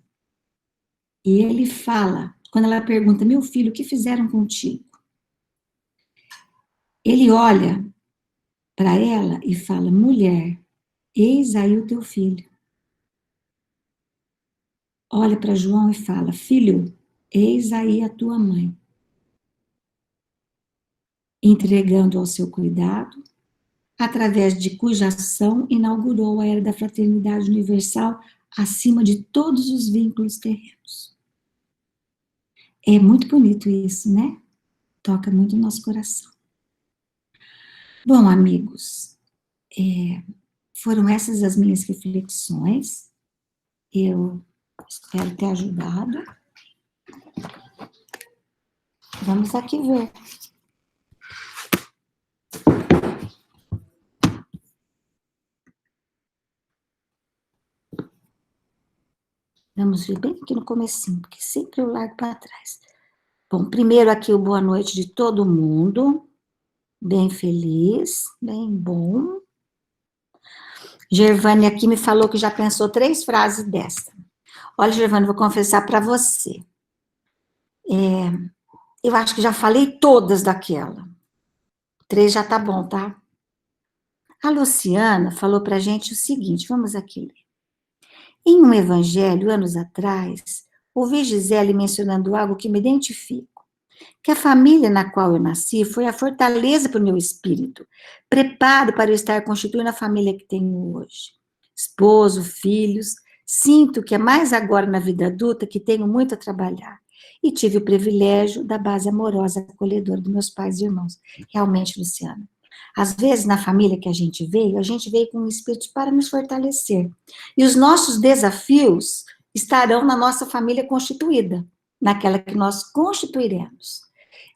Speaker 1: E ele fala, quando ela pergunta, meu filho, o que fizeram contigo? Ele olha para ela e fala, mulher, eis aí o teu filho. Olha para João e fala, filho, eis aí a tua mãe. Entregando ao seu cuidado, através de cuja ação inaugurou a era da fraternidade universal acima de todos os vínculos terrenos. É muito bonito isso, né? Toca muito o nosso coração. Bom, amigos, foram essas as minhas reflexões. Eu espero ter ajudado. Vamos aqui ver. Vamos ver bem aqui no comecinho, porque sempre eu largo para trás. Bom, primeiro aqui o boa noite de todo mundo. Bem feliz, bem bom. Gervane aqui me falou que já pensou 3 frases dessa. Olha, Gervane, vou confessar para você. Eu acho que já falei todas daquela. 3 já tá bom, tá? A Luciana falou para a gente o seguinte, vamos aqui ler. Em um evangelho, anos atrás, ouvi Gisele mencionando algo que me identifico, que a família na qual eu nasci foi a fortaleza para o meu espírito, preparo para eu estar constituindo a família que tenho hoje. Esposo, filhos, sinto que é mais agora na vida adulta que tenho muito a trabalhar. E tive o privilégio da base amorosa, acolhedora dos meus pais e irmãos. Realmente, Luciana. Às vezes, na família que a gente veio com um espírito para nos fortalecer. E os nossos desafios estarão na nossa família constituída, naquela que nós constituiremos.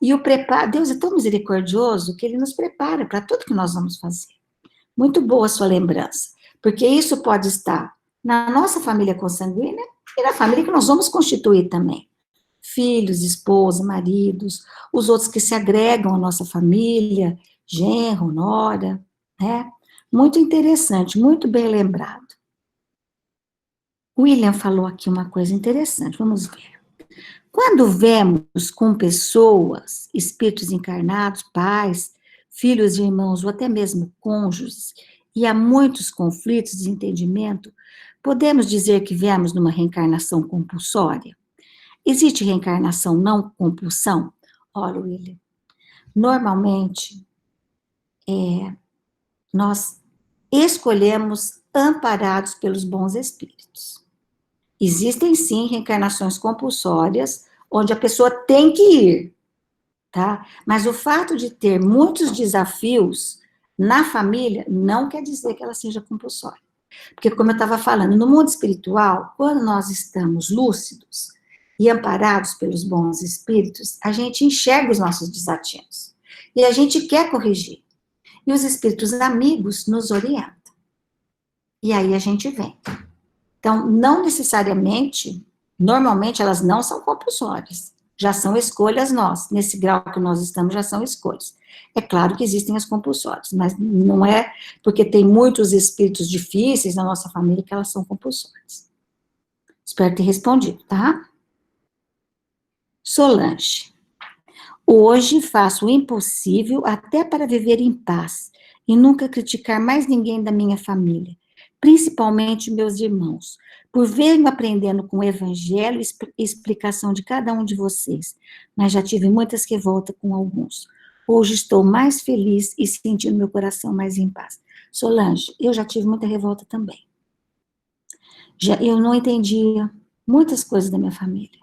Speaker 1: E o preparo, Deus é tão misericordioso que Ele nos prepara para tudo que nós vamos fazer. Muito boa a sua lembrança, porque isso pode estar na nossa família consanguínea e na família que nós vamos constituir também. Filhos, esposa, maridos, os outros que se agregam à nossa família, genro, nora, né? Muito interessante, muito bem lembrado. William falou aqui uma coisa interessante, vamos ver. Quando vemos com pessoas, espíritos encarnados, pais, filhos e irmãos, ou até mesmo cônjuges, e há muitos conflitos, desentendimento, podemos dizer que viemos numa reencarnação compulsória? Existe reencarnação não compulsão? Olha, William, normalmente nós escolhemos amparados pelos bons espíritos. Existem sim reencarnações compulsórias, onde a pessoa tem que ir, tá? Mas o fato de ter muitos desafios na família não quer dizer que ela seja compulsória. Porque, como eu estava falando, no mundo espiritual, quando nós estamos lúcidos e amparados pelos bons espíritos, a gente enxerga os nossos desatinos. E a gente quer corrigir. E os espíritos amigos nos orientam. E aí a gente vem. Então, não necessariamente, normalmente elas não são compulsórias. Já são escolhas nossas. Nesse grau que nós estamos, já são escolhas. É claro que existem as compulsórias, mas não é porque tem muitos espíritos difíceis na nossa família que elas são compulsórias. Espero ter respondido, tá? Solange. Hoje faço o impossível até para viver em paz e nunca criticar mais ninguém da minha família, principalmente meus irmãos, por verem aprendendo com o evangelho e explicação de cada um de vocês, mas já tive muitas revoltas com alguns. Hoje estou mais feliz e sentindo meu coração mais em paz. Solange, eu já tive muita revolta também. Eu não entendia muitas coisas da minha família.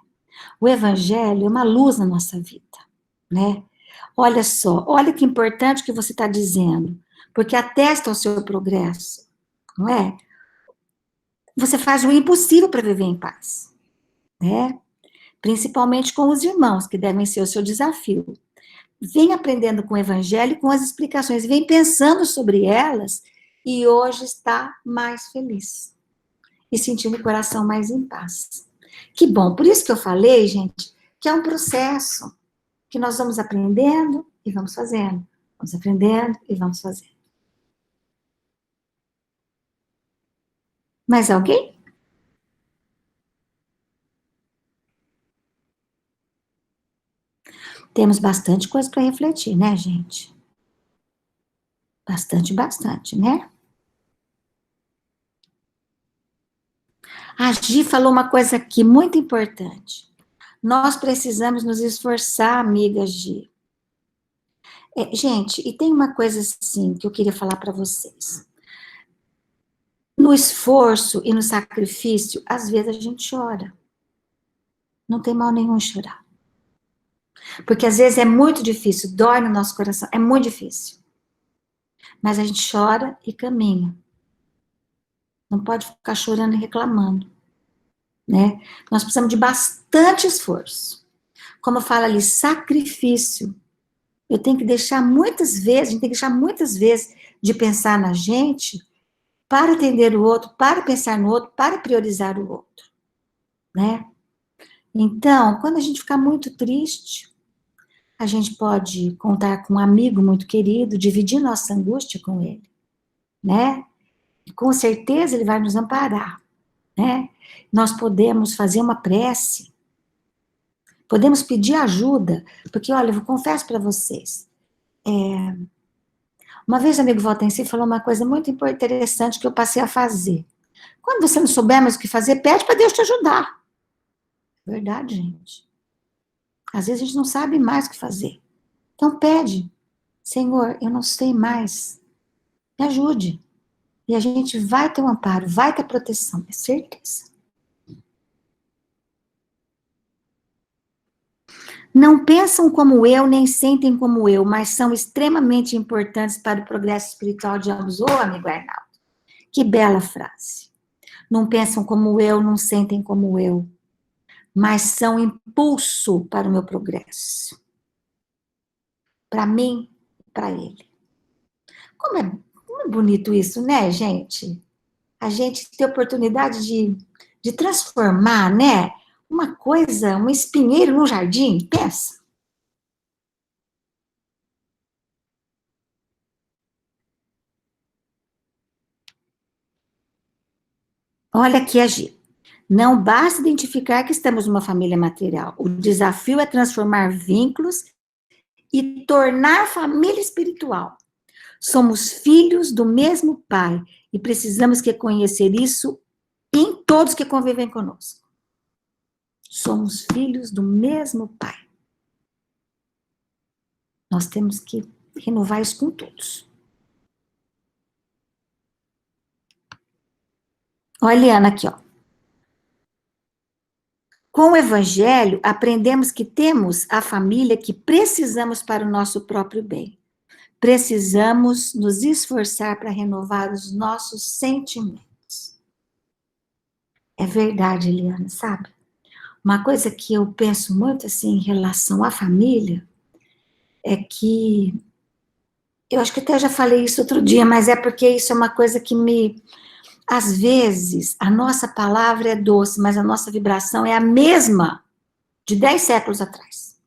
Speaker 1: O evangelho é uma luz na nossa vida, né? Olha só, olha que importante que você está dizendo, porque atesta o seu progresso, não é? Você faz o impossível para viver em paz, né? Principalmente com os irmãos, que devem ser o seu desafio. Vem aprendendo com o evangelho, com as explicações, vem pensando sobre elas, e hoje está mais feliz, e sentindo o coração mais em paz. Que bom, por isso que eu falei, gente, que é um processo, que nós vamos aprendendo e vamos fazendo, vamos aprendendo e vamos fazendo. Mais alguém? Temos bastante coisa para refletir, né, gente? Bastante, né? A Gi falou uma coisa aqui muito importante. Nós precisamos nos esforçar, amiga Gi. Gente, e tem uma coisa assim que eu queria falar para vocês. No esforço e no sacrifício, às vezes a gente chora. Não tem mal nenhum em chorar. Porque às vezes é muito difícil, dói no nosso coração, é muito difícil. Mas a gente chora e caminha. Não pode ficar chorando e reclamando, né? Nós precisamos de bastante esforço. Como fala ali, sacrifício. Eu tenho que deixar muitas vezes, a gente tem que deixar muitas vezes de pensar na gente para atender o outro, para pensar no outro, para priorizar o outro, né? Então, quando a gente ficar muito triste, a gente pode contar com um amigo muito querido, dividir nossa angústia com ele, né? E com certeza ele vai nos amparar, né? Nós podemos fazer uma prece, podemos pedir ajuda, porque, olha, eu confesso para vocês, uma vez o amigo Valtenci falou uma coisa muito interessante que eu passei a fazer. Quando você não souber mais o que fazer, pede para Deus te ajudar. Verdade, gente. Às vezes a gente não sabe mais o que fazer. Então pede, Senhor, eu não sei mais, me ajude. E a gente vai ter um amparo, vai ter proteção, é certeza. Não pensam como eu, nem sentem como eu, mas são extremamente importantes para o progresso espiritual de ambos. Ô, amigo Arnaldo, que bela frase. Não pensam como eu, não sentem como eu, mas são impulso para o meu progresso. Para mim, para ele. Como é bonito isso, né, gente? A gente ter oportunidade de transformar, né? Uma coisa, um espinheiro no jardim, pensa. Olha aqui agir. Não basta identificar que estamos numa família material. O desafio é transformar vínculos e tornar família espiritual. Somos filhos do mesmo Pai e precisamos reconhecer isso em todos que convivem conosco. Somos filhos do mesmo Pai. Nós temos que renovar isso com todos. Olha, Eliana, aqui, ó. Com o Evangelho, aprendemos que temos a família que precisamos para o nosso próprio bem. Precisamos nos esforçar para renovar os nossos sentimentos. É verdade, Eliana, sabe? Uma coisa que eu penso muito assim em relação à família é que eu acho que até já falei isso outro dia, mas é porque isso é uma coisa que me às vezes a nossa palavra é doce, mas a nossa vibração é a mesma de 10 séculos atrás.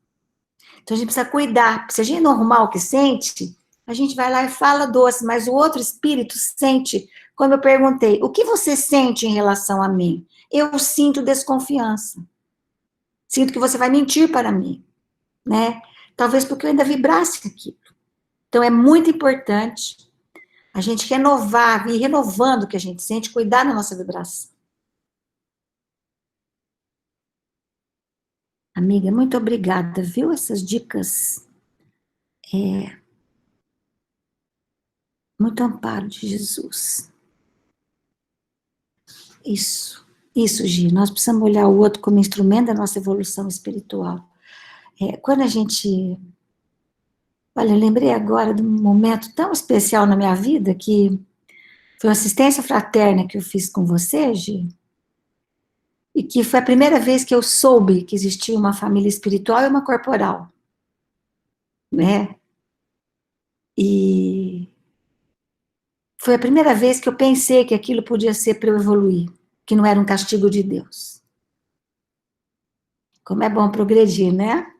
Speaker 1: Então a gente precisa cuidar. Se a gente não arrumar o que sente, a gente vai lá e fala doce, mas o outro espírito sente. Quando eu perguntei, o que você sente em relação a mim? Eu sinto desconfiança. Sinto que você vai mentir para mim, né? Talvez porque eu ainda vibrasse aquilo. Então é muito importante a gente renovar, ir renovando o que a gente sente, cuidar da nossa vibração. Amiga, muito obrigada, viu? Essas dicas, muito amparo de Jesus. Isso, Gi. Nós precisamos olhar o outro como instrumento da nossa evolução espiritual. Quando a gente. Olha, eu lembrei agora de um momento tão especial na minha vida que foi uma assistência fraterna que eu fiz com você, Gi, e que foi a primeira vez que eu soube que existia uma família espiritual e uma corporal, né? E foi a primeira vez que eu pensei que aquilo podia ser para eu evoluir, que não era um castigo de Deus. Como é bom progredir, né?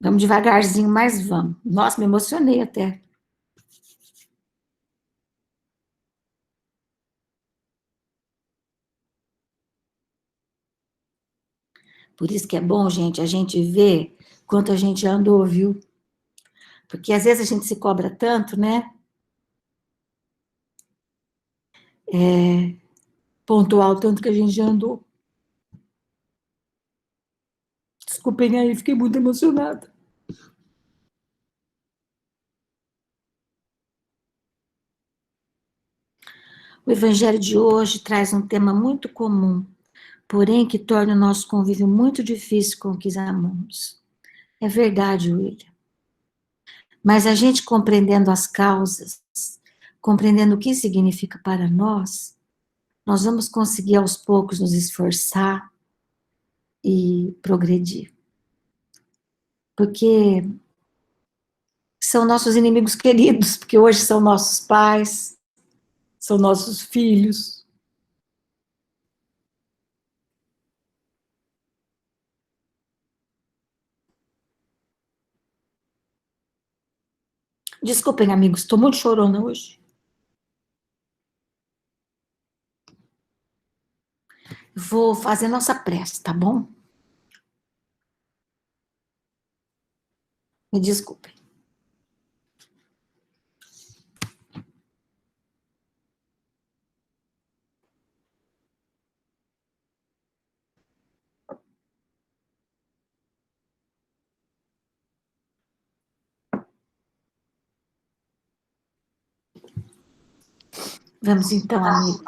Speaker 1: Vamos devagarzinho, mas vamos. Nossa, me emocionei até. Por isso que é bom, gente, a gente ver quanto a gente andou, viu? Porque às vezes a gente se cobra tanto, né? Pontual tanto que a gente já andou. Desculpem aí, fiquei muito emocionada. O evangelho de hoje traz um tema muito comum, porém que torna o nosso convívio muito difícil com o que amamos. É verdade, William. Mas a gente compreendendo as causas, compreendendo o que significa para nós vamos conseguir aos poucos nos esforçar e progredir. Porque são nossos inimigos queridos, porque hoje são nossos pais, são nossos filhos. Desculpem, amigos, estou muito chorona hoje. Vou fazer nossa prece, tá bom? Me desculpem. Vamos então, amigos,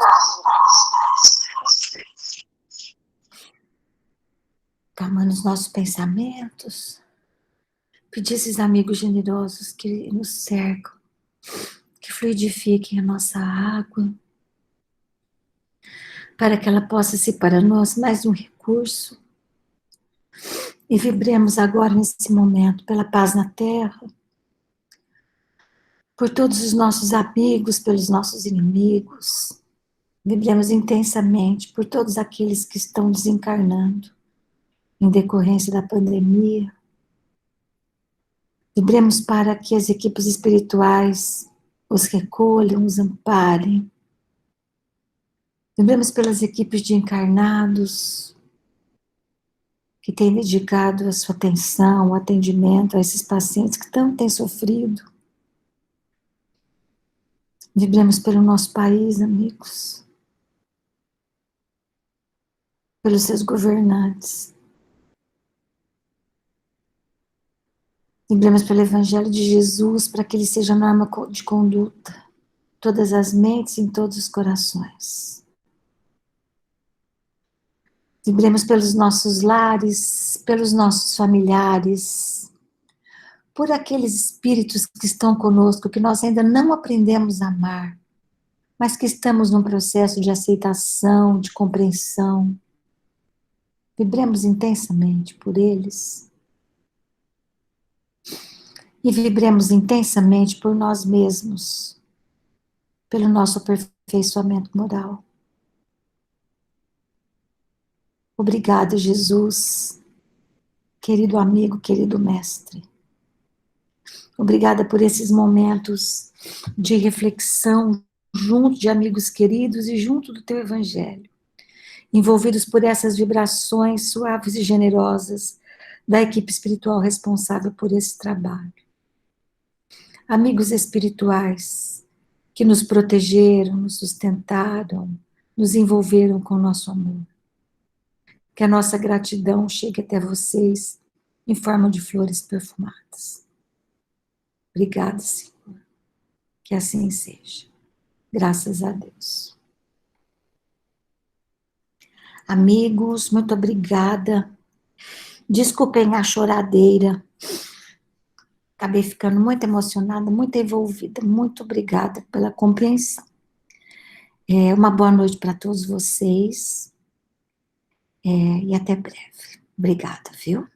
Speaker 1: calmando os nossos pensamentos, pedir esses amigos generosos que nos cercam, que fluidifiquem a nossa água, para que ela possa ser para nós mais um recurso. E vibremos agora, nesse momento, pela paz na Terra, por todos os nossos amigos, pelos nossos inimigos. Vibremos intensamente por todos aqueles que estão desencarnando em decorrência da pandemia. Vibremos para que as equipes espirituais os recolham, os amparem. Vibremos pelas equipes de encarnados que têm dedicado a sua atenção, o atendimento a esses pacientes que tanto têm sofrido. Vibremos pelo nosso país, amigos, pelos seus governantes. Vibremos pelo Evangelho de Jesus, para que ele seja norma de conduta, todas as mentes e em todos os corações. Vibremos pelos nossos lares, pelos nossos familiares, por aqueles espíritos que estão conosco, que nós ainda não aprendemos a amar, mas que estamos num processo de aceitação, de compreensão. Vibremos intensamente por eles. E vibremos intensamente por nós mesmos, pelo nosso aperfeiçoamento moral. Obrigada, Jesus, querido amigo, querido mestre. Obrigada por esses momentos de reflexão junto de amigos queridos e junto do teu Evangelho, envolvidos por essas vibrações suaves e generosas da equipe espiritual responsável por esse trabalho. Amigos espirituais que nos protegeram, nos sustentaram, nos envolveram com o nosso amor. Que a nossa gratidão chegue até vocês em forma de flores perfumadas. Obrigada, Senhor. Que assim seja. Graças a Deus. Amigos, muito obrigada. Desculpem a choradeira. Acabei ficando muito emocionada, muito envolvida. Muito obrigada pela compreensão. Uma boa noite para todos vocês. E até breve. Obrigada, viu?